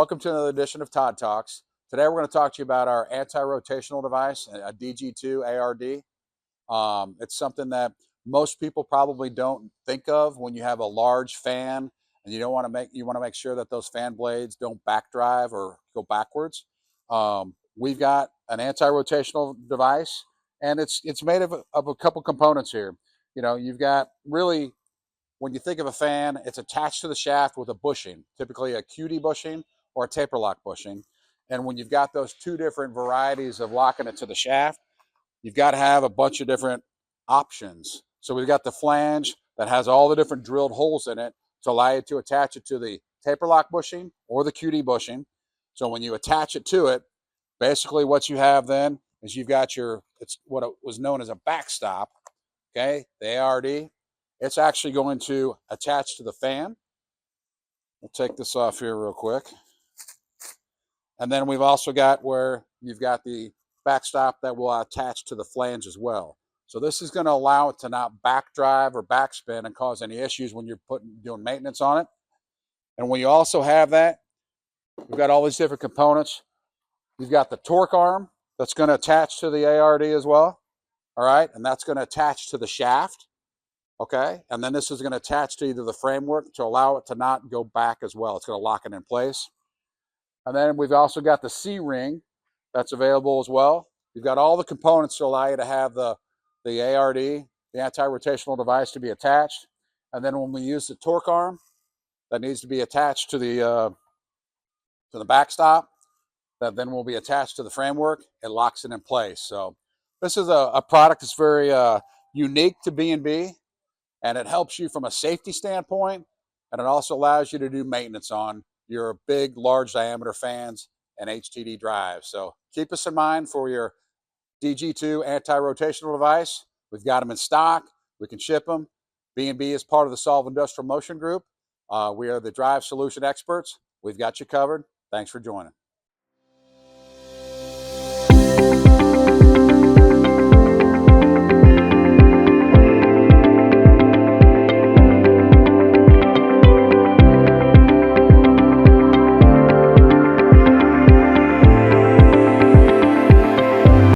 Welcome to another edition of Todd Talks. Today we're going to talk to you about our anti-rotational device, a DG2 ARD. It's something that most people probably don't think of when you have a large fan and you want to make sure that those fan blades don't backdrive or go backwards. We've got an anti-rotational device, and it's made of a couple components here. You know, you've got really, when you think of a fan, it's attached to the shaft with a bushing, typically a QD bushing or a taper lock bushing. And when you've got those two different varieties of locking it to the shaft, you've got to have a bunch of different options. So we've got the flange that has all the different drilled holes in it to allow you to attach it to the taper lock bushing or the QD bushing. So when you attach it to it, basically what you have then is you've got it's what was known as a backstop, okay, the ARD. It's actually going to attach to the fan. We'll take this off here real quick. And then we've also got where you've got the backstop that will attach to the flange as well. So this is going to allow it to not backdrive or backspin and cause any issues when you're doing maintenance on it. And when you also have that, we've got all these different components. You've got the torque arm that's going to attach to the ARD as well. All right, and that's going to attach to the shaft. Okay, and then this is going to attach to either the framework to allow it to not go back as well. It's going to lock it in place. And then we've also got the C-ring that's available as well. You've got all the components to allow you to have the ARD, the anti-rotational device, to be attached. And then when we use the torque arm, that needs to be attached to the backstop, that then will be attached to the framework. It locks it in place. So this is a product that's very unique to B&B, and it helps you from a safety standpoint, and it also allows you to do maintenance on your big, large diameter fans and HTD drives. So keep us in mind for your DG2 anti-rotational device. We've got them in stock. We can ship them. B&B is part of the Solve Industrial Motion Group. We are the drive solution experts. We've got you covered. Thanks for joining.